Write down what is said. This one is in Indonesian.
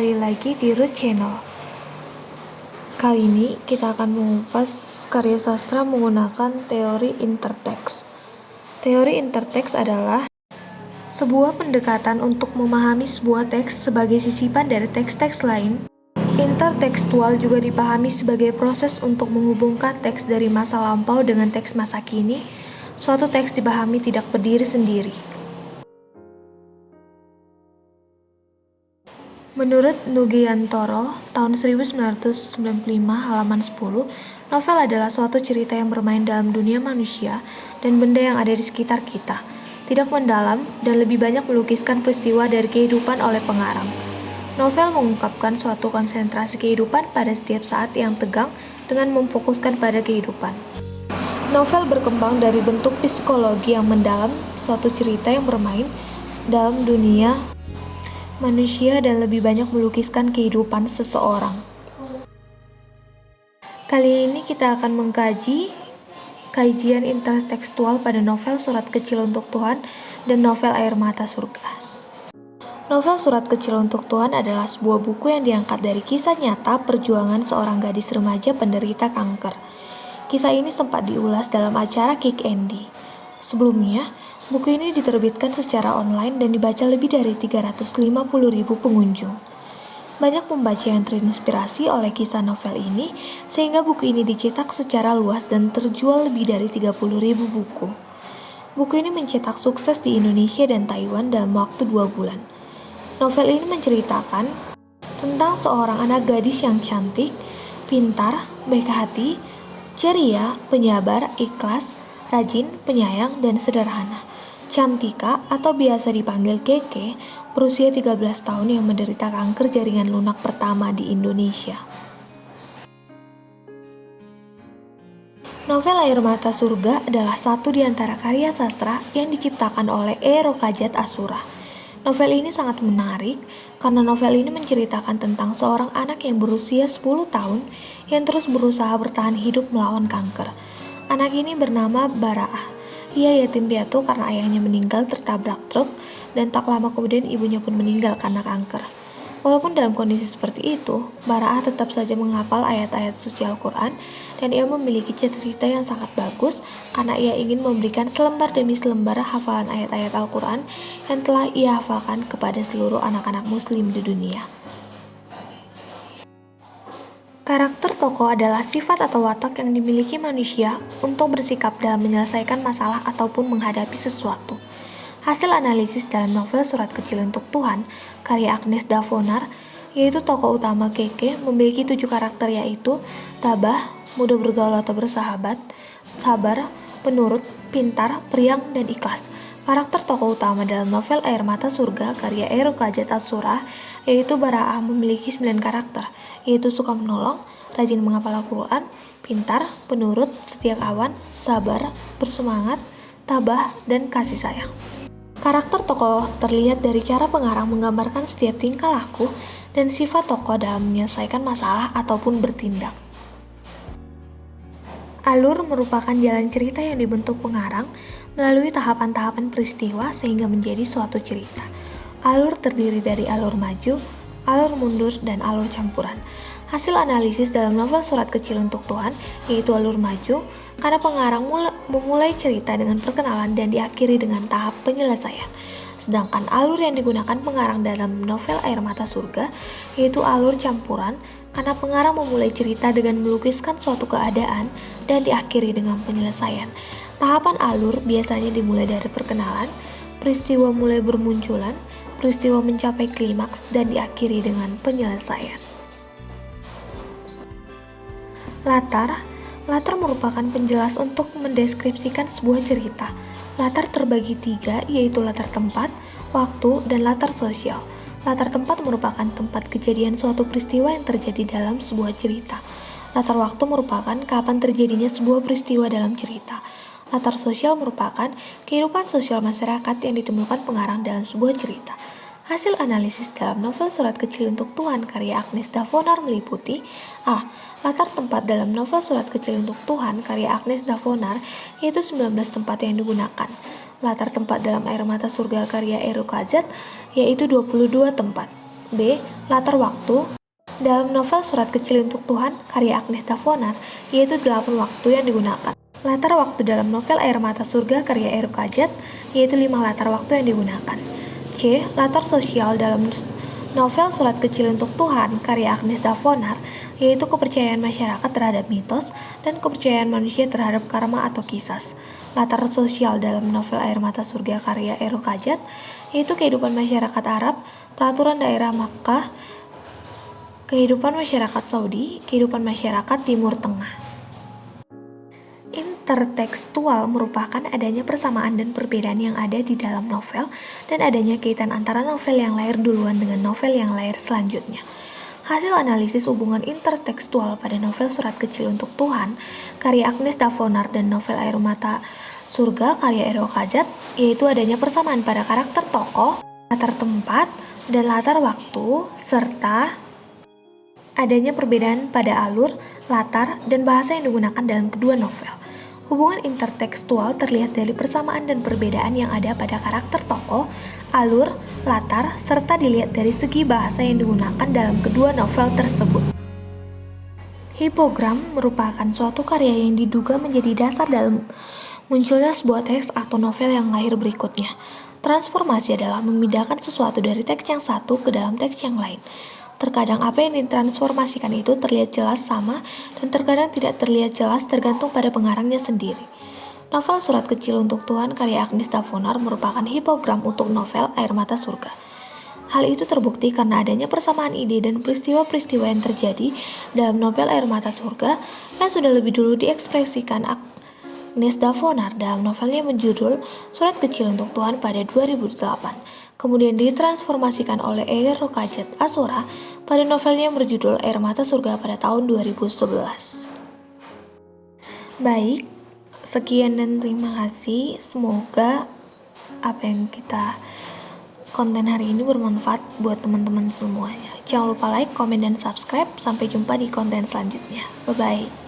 kembali lagi di Root Channel. Kali ini kita akan mengupas karya sastra menggunakan teori interteks. Teori interteks adalah sebuah pendekatan untuk memahami sebuah teks sebagai sisipan dari teks-teks lain. Intertekstual juga dipahami sebagai proses untuk menghubungkan teks dari masa lampau dengan teks masa kini. Suatu teks dipahami tidak berdiri sendiri. Menurut Nuggiantoro, tahun 1995 halaman 10, novel adalah suatu cerita yang bermain dalam dunia manusia dan benda yang ada di sekitar kita, tidak mendalam dan lebih banyak melukiskan peristiwa dari kehidupan oleh pengarang. Novel mengungkapkan suatu konsentrasi kehidupan pada setiap saat yang tegang dengan memfokuskan pada kehidupan. Novel berkembang dari bentuk psikologi yang mendalam, suatu cerita yang bermain dalam dunia manusia dan lebih banyak melukiskan kehidupan seseorang. Kali ini kita akan mengkaji kajian intertekstual pada novel Surat Kecil untuk Tuhan dan novel Air Mata Surga. Novel Surat Kecil untuk Tuhan adalah sebuah buku yang diangkat dari kisah nyata perjuangan seorang gadis remaja penderita kanker. Kisah ini sempat diulas dalam acara Kick Andy. Sebelumnya, buku ini diterbitkan secara online dan dibaca lebih dari 350.000 pengunjung. Banyak pembaca yang terinspirasi oleh kisah novel ini, sehingga buku ini dicetak secara luas dan terjual lebih dari 30.000 buku. Buku ini mencetak sukses di Indonesia dan Taiwan dalam waktu 2 bulan. Novel ini menceritakan tentang seorang anak gadis yang cantik, pintar, baik hati, ceria, penyabar, ikhlas, rajin, penyayang, dan sederhana. Cantika atau biasa dipanggil Keke, berusia 13 tahun yang menderita kanker jaringan lunak pertama di Indonesia. Novel Air Mata Surga adalah satu di antara karya sastra yang diciptakan oleh E. Rokajat Asura. Novel ini sangat menarik karena novel ini menceritakan tentang seorang anak yang berusia 10 tahun yang terus berusaha bertahan hidup melawan kanker. Anak ini bernama Baraah. Ia yatim piatu karena ayahnya meninggal tertabrak truk dan tak lama kemudian ibunya pun meninggal karena kanker. Walaupun dalam kondisi seperti itu, Baraah tetap saja menghafal ayat-ayat suci Al-Quran dan ia memiliki cerita yang sangat bagus karena ia ingin memberikan selembar demi selembar hafalan ayat-ayat Al-Quran yang telah ia hafalkan kepada seluruh anak-anak muslim di dunia. Karakter tokoh adalah sifat atau watak yang dimiliki manusia untuk bersikap dalam menyelesaikan masalah ataupun menghadapi sesuatu. Hasil analisis dalam novel Surat Kecil untuk Tuhan, karya Agnes Davonar, yaitu tokoh utama Keke, memiliki 7 karakter yaitu tabah, mudah bergaul atau bersahabat, sabar, penurut, pintar, periang, dan ikhlas. Karakter tokoh utama dalam novel Air Mata Surga, karya E. Rokajat Asura, yaitu Baraah, memiliki 9 karakter, yaitu suka menolong, rajin menghafal Al-Quran, pintar, penurut, setia kawan, sabar, bersemangat, tabah, dan kasih sayang. Karakter tokoh terlihat dari cara pengarang menggambarkan setiap tingkah laku dan sifat tokoh dalam menyelesaikan masalah ataupun bertindak. Alur merupakan jalan cerita yang dibentuk pengarang melalui tahapan-tahapan peristiwa sehingga menjadi suatu cerita. Alur terdiri dari alur maju, alur mundur, dan alur campuran. Hasil analisis dalam novel Surat Kecil untuk Tuhan yaitu alur maju, karena pengarang memulai cerita dengan perkenalan dan diakhiri dengan tahap penyelesaian. Sedangkan alur yang digunakan pengarang dalam novel Air Mata Surga yaitu alur campuran, karena pengarang memulai cerita dengan melukiskan suatu keadaan dan diakhiri dengan penyelesaian. Tahapan alur biasanya dimulai dari perkenalan, peristiwa mulai bermunculan, peristiwa mencapai klimaks, dan diakhiri dengan penyelesaian. Latar merupakan penjelas untuk mendeskripsikan sebuah cerita. Latar terbagi 3, yaitu latar tempat, waktu, dan latar sosial. Latar tempat merupakan tempat kejadian suatu peristiwa yang terjadi dalam sebuah cerita. Latar waktu merupakan kapan terjadinya sebuah peristiwa dalam cerita. Latar sosial merupakan kehidupan sosial masyarakat yang ditemukan pengarang dalam sebuah cerita. Hasil analisis dalam novel Surat Kecil untuk Tuhan karya Agnes Davonar meliputi A. Latar tempat dalam novel Surat Kecil untuk Tuhan karya Agnes Davonar yaitu 19 tempat yang digunakan. Latar tempat dalam Air Mata Surga karya E. Rokajat yaitu 22 tempat. B. Latar waktu. Dalam novel Surat Kecil Untuk Tuhan, karya Agnes Davonar, yaitu 8 waktu yang digunakan. Latar waktu dalam novel Air Mata Surga, karya Ero Kajat, yaitu 5 latar waktu yang digunakan. C. Latar sosial dalam novel Surat Kecil Untuk Tuhan, karya Agnes Davonar, yaitu kepercayaan masyarakat terhadap mitos dan kepercayaan manusia terhadap karma atau kisas. Latar sosial dalam novel Air Mata Surga, karya Ero Kajat, yaitu kehidupan masyarakat Arab, peraturan daerah Makkah, kehidupan masyarakat Saudi, kehidupan masyarakat Timur Tengah. Intertekstual merupakan adanya persamaan dan perbedaan yang ada di dalam novel dan adanya kaitan antara novel yang lahir duluan dengan novel yang lahir selanjutnya. Hasil analisis hubungan intertekstual pada novel Surat Kecil Untuk Tuhan, karya Agnes Davonar, dan novel Air Mata Surga, karya Ero Kajat, yaitu adanya persamaan pada karakter tokoh, latar tempat, dan latar waktu, serta adanya perbedaan pada alur, latar, dan bahasa yang digunakan dalam kedua novel. Hubungan intertekstual terlihat dari persamaan dan perbedaan yang ada pada karakter tokoh, alur, latar, serta dilihat dari segi bahasa yang digunakan dalam kedua novel tersebut. Hipogram merupakan suatu karya yang diduga menjadi dasar dalam munculnya sebuah teks atau novel yang lahir berikutnya. Transformasi adalah memindahkan sesuatu dari teks yang satu ke dalam teks yang lain. Terkadang apa yang ditransformasikan itu terlihat jelas sama dan terkadang tidak terlihat jelas tergantung pada pengarangnya sendiri. Novel Surat Kecil Untuk Tuhan, karya Agnes Davonar, merupakan hipogram untuk novel Air Mata Surga. Hal itu terbukti karena adanya persamaan ide dan peristiwa-peristiwa yang terjadi dalam novel Air Mata Surga yang sudah lebih dulu diekspresikan Agnes Davonar dalam novelnya berjudul Surat Kecil Untuk Tuhan pada 2008. Kemudian ditransformasikan oleh Ero Kajat Asura pada novelnya yang berjudul Air Mata Surga pada tahun 2011. Baik, sekian dan terima kasih. Semoga apa yang kita konten hari ini bermanfaat buat teman-teman semuanya. Jangan lupa like, komen, dan subscribe. Sampai jumpa di konten selanjutnya. Bye-bye.